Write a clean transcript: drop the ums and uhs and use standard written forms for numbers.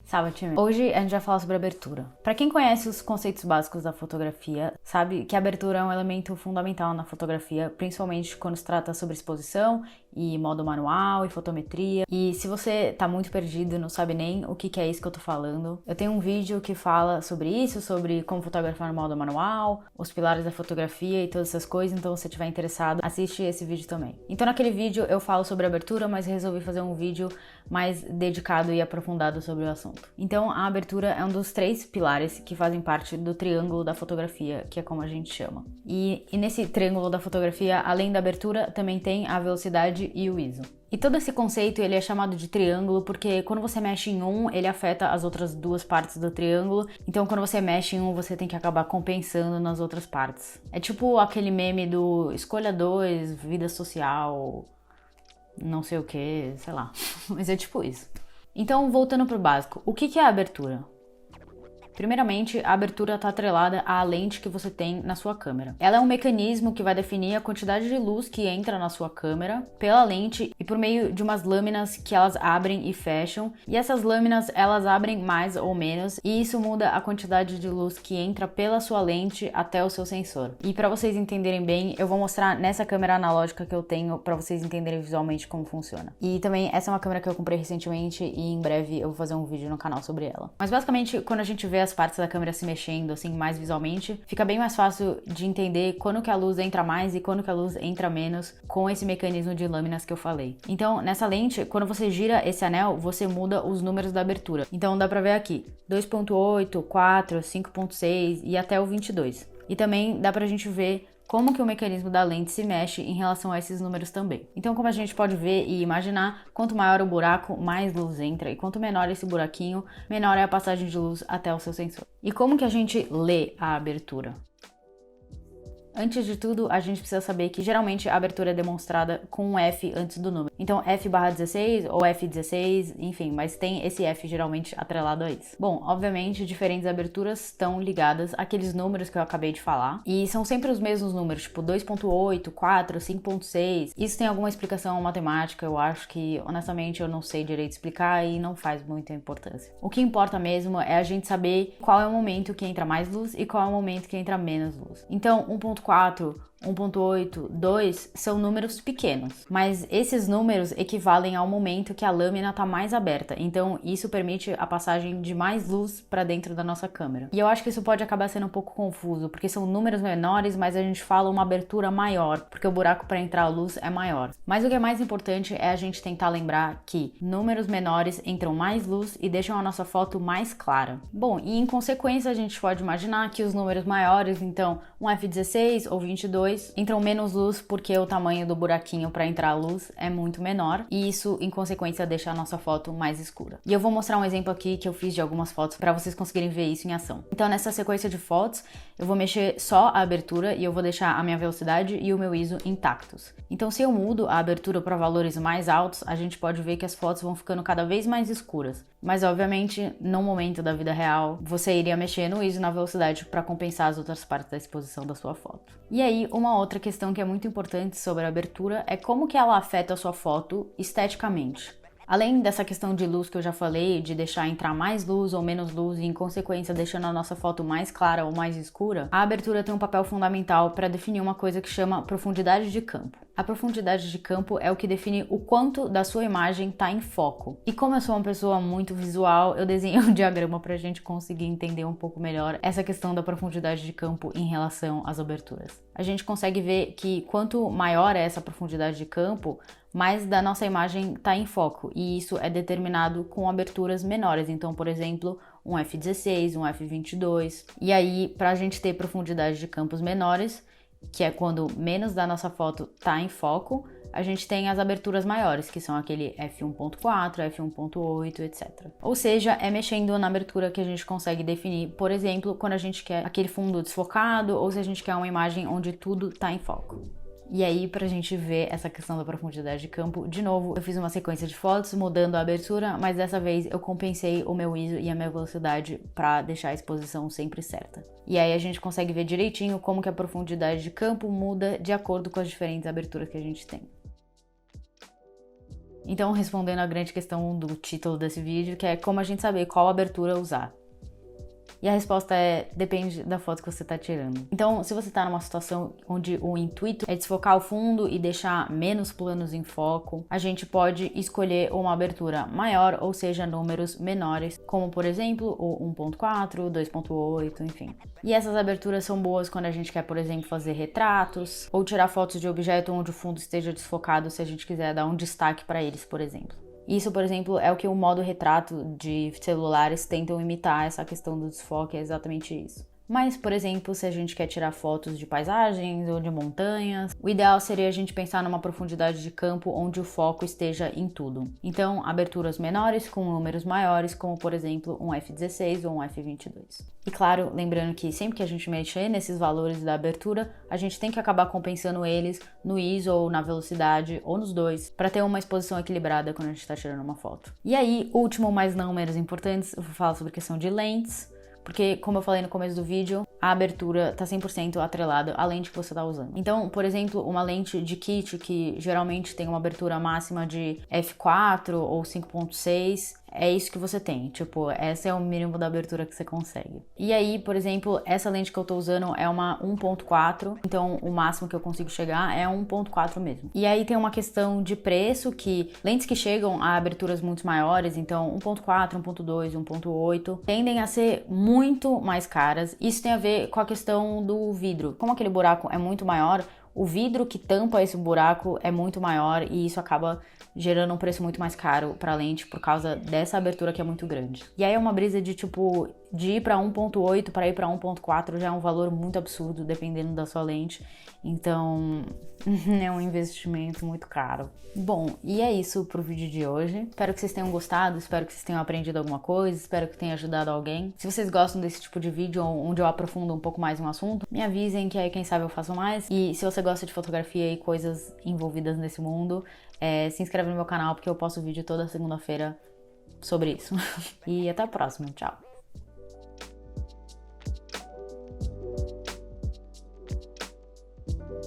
Salve, time! Hoje a gente vai falar sobre abertura. Para quem conhece os conceitos básicos da fotografia, sabe que a abertura é um elemento fundamental na fotografia, principalmente quando se trata sobre exposição e modo manual e fotometria. E se você tá muito perdido e não sabe nem o que é isso que eu tô falando, eu tenho um vídeo que fala sobre isso, sobre como fotografar no modo manual, os pilares da fotografia e todas essas coisas, então se você estiver interessado, assiste esse vídeo também. Então naquele vídeo eu falo sobre abertura, mas resolvi fazer um vídeo mais dedicado e aprofundado sobre o assunto. Então a abertura é um dos 3 pilares que fazem parte do triângulo da fotografia, que é como a gente chama. E nesse triângulo da fotografia, além da abertura, também tem a velocidade e o ISO. E todo esse conceito ele é chamado de triângulo porque quando você mexe em um, ele afeta as outras 2 partes do triângulo. Então quando você mexe em um, você tem que acabar compensando nas outras partes. É tipo aquele meme do escolha 2, vida social, não sei o que, sei lá. Mas é tipo isso. Então, voltando pro básico, o que é a abertura? Primeiramente, a abertura está atrelada à lente que você tem na sua câmera. Ela é um mecanismo que vai definir a quantidade de luz que entra na sua câmera pela lente e por meio de umas lâminas que elas abrem e fecham. E essas lâminas, elas abrem mais ou menos e isso muda a quantidade de luz que entra pela sua lente até o seu sensor. E para vocês entenderem bem, eu vou mostrar nessa câmera analógica que eu tenho para vocês entenderem visualmente como funciona. E também essa é uma câmera que eu comprei recentemente e em breve eu vou fazer um vídeo no canal sobre ela. Mas basicamente, quando a gente vê as partes da câmera se mexendo assim mais visualmente, fica bem mais fácil de entender quando que a luz entra mais e quando que a luz entra menos com esse mecanismo de lâminas que eu falei. Então, nessa lente, quando você gira esse anel, você muda os números da abertura. Então, dá pra ver aqui, 2.8, 4, 5.6 e até o 22. E também dá pra gente ver como que o mecanismo da lente se mexe em relação a esses números também. Então, como a gente pode ver e imaginar, quanto maior o buraco, mais luz entra, e quanto menor esse buraquinho, menor é a passagem de luz até o seu sensor. E como que a gente lê a abertura? Antes de tudo, a gente precisa saber que geralmente a abertura é demonstrada com um F antes do número. Então F/16 ou F16, enfim, mas tem esse F geralmente atrelado a isso. Bom, obviamente diferentes aberturas estão ligadas àqueles números que eu acabei de falar e são sempre os mesmos números, tipo 2.8, 4, 5.6. Isso tem alguma explicação matemática, eu acho que honestamente eu não sei direito explicar e não faz muita importância. O que importa mesmo é a gente saber qual é o momento que entra mais luz e qual é o momento que entra menos luz. Então 1.4, 1.8, 2 são números pequenos, mas esses números equivalem ao momento que a lâmina está mais aberta, então isso permite a passagem de mais luz para dentro da nossa câmera. E eu acho que isso pode acabar sendo um pouco confuso, porque são números menores, mas a gente fala uma abertura maior, porque o buraco para entrar a luz é maior. Mas o que é mais importante é a gente tentar lembrar que números menores entram mais luz e deixam a nossa foto mais clara. Bom, e em consequência a gente pode imaginar que os números maiores, então um F16 ou 22, entram menos luz porque o tamanho do buraquinho para entrar a luz é muito menor e isso, em consequência, deixa a nossa foto mais escura. E eu vou mostrar um exemplo aqui que eu fiz de algumas fotos para vocês conseguirem ver isso em ação. Então, nessa sequência de fotos, eu vou mexer só a abertura e eu vou deixar a minha velocidade e o meu ISO intactos. Então, se eu mudo a abertura para valores mais altos, a gente pode ver que as fotos vão ficando cada vez mais escuras. Mas, obviamente, no momento da vida real, você iria mexer no ISO e na velocidade para compensar as outras partes da exposição da sua foto. E aí, uma outra questão que é muito importante sobre a abertura é como que ela afeta a sua foto esteticamente. Além dessa questão de luz que eu já falei, de deixar entrar mais luz ou menos luz e, em consequência, deixando a nossa foto mais clara ou mais escura, a abertura tem um papel fundamental para definir uma coisa que chama profundidade de campo. A profundidade de campo é o que define o quanto da sua imagem está em foco. E como eu sou uma pessoa muito visual, eu desenhei um diagrama para a gente conseguir entender um pouco melhor essa questão da profundidade de campo em relação às aberturas. A gente consegue ver que quanto maior é essa profundidade de campo, mais da nossa imagem está em foco, e isso é determinado com aberturas menores, então, por exemplo, um F16, um F22. E aí, para a gente ter profundidade de campos menores, que é quando menos da nossa foto está em foco, a gente tem as aberturas maiores, que são aquele f1.4, f1.8, etc. Ou seja, é mexendo na abertura que a gente consegue definir, por exemplo, quando a gente quer aquele fundo desfocado ou se a gente quer uma imagem onde tudo está em foco. E aí, pra gente ver essa questão da profundidade de campo, de novo, eu fiz uma sequência de fotos mudando a abertura, mas dessa vez eu compensei o meu ISO e a minha velocidade pra deixar a exposição sempre certa. E aí a gente consegue ver direitinho como que a profundidade de campo muda de acordo com as diferentes aberturas que a gente tem. Então, respondendo a grande questão do título desse vídeo, que é como a gente saber qual abertura usar. E a resposta é, depende da foto que você está tirando. Então, se você está numa situação onde o intuito é desfocar o fundo e deixar menos planos em foco, a gente pode escolher uma abertura maior, ou seja, números menores, como por exemplo o 1.4, 2.8, enfim. E essas aberturas são boas quando a gente quer, por exemplo, fazer retratos ou tirar fotos de objeto onde o fundo esteja desfocado, se a gente quiser dar um destaque para eles, por exemplo. Isso, por exemplo, é o que o modo retrato de celulares tentam imitar, essa questão do desfoque, é exatamente isso. Mas, por exemplo, se a gente quer tirar fotos de paisagens ou de montanhas, o ideal seria a gente pensar numa profundidade de campo onde o foco esteja em tudo. Então, aberturas menores com números maiores, como por exemplo um f16 ou um f22. E claro, lembrando que sempre que a gente mexer nesses valores da abertura, a gente tem que acabar compensando eles no ISO ou na velocidade, ou nos dois, para ter uma exposição equilibrada quando a gente está tirando uma foto. E aí, último, mas não menos importante, eu vou falar sobre a questão de lentes. Porque, como eu falei no começo do vídeo, a abertura está 100% atrelada à lente que você está usando. Então, por exemplo, uma lente de kit que geralmente tem uma abertura máxima de f4 ou 5.6, é isso que você tem. Tipo, essa é o mínimo da abertura que você consegue. E aí, por exemplo, essa lente que eu tô usando é uma 1.4, então o máximo que eu consigo chegar é 1.4 mesmo. E aí tem uma questão de preço, que lentes que chegam a aberturas muito maiores, então 1.4, 1.2, 1.8, tendem a ser muito mais caras. Isso tem a ver com a questão do vidro. Como aquele buraco é muito maior, o vidro que tampa esse buraco é muito maior e isso acaba gerando um preço muito mais caro para a lente por causa dessa abertura que é muito grande. E aí é uma brisa de tipo, de ir para 1.8 para ir para 1.4 já é um valor muito absurdo dependendo da sua lente. Então, é um investimento muito caro. Bom, e é isso pro vídeo de hoje. Espero que vocês tenham gostado, espero que vocês tenham aprendido alguma coisa, espero que tenha ajudado alguém. Se vocês gostam desse tipo de vídeo onde eu aprofundo um pouco mais um assunto, me avisem que aí quem sabe eu faço mais. E se você gosta de fotografia e coisas envolvidas nesse mundo, se inscreve no meu canal porque eu posto vídeo toda segunda-feira sobre isso. E até a próxima, tchau!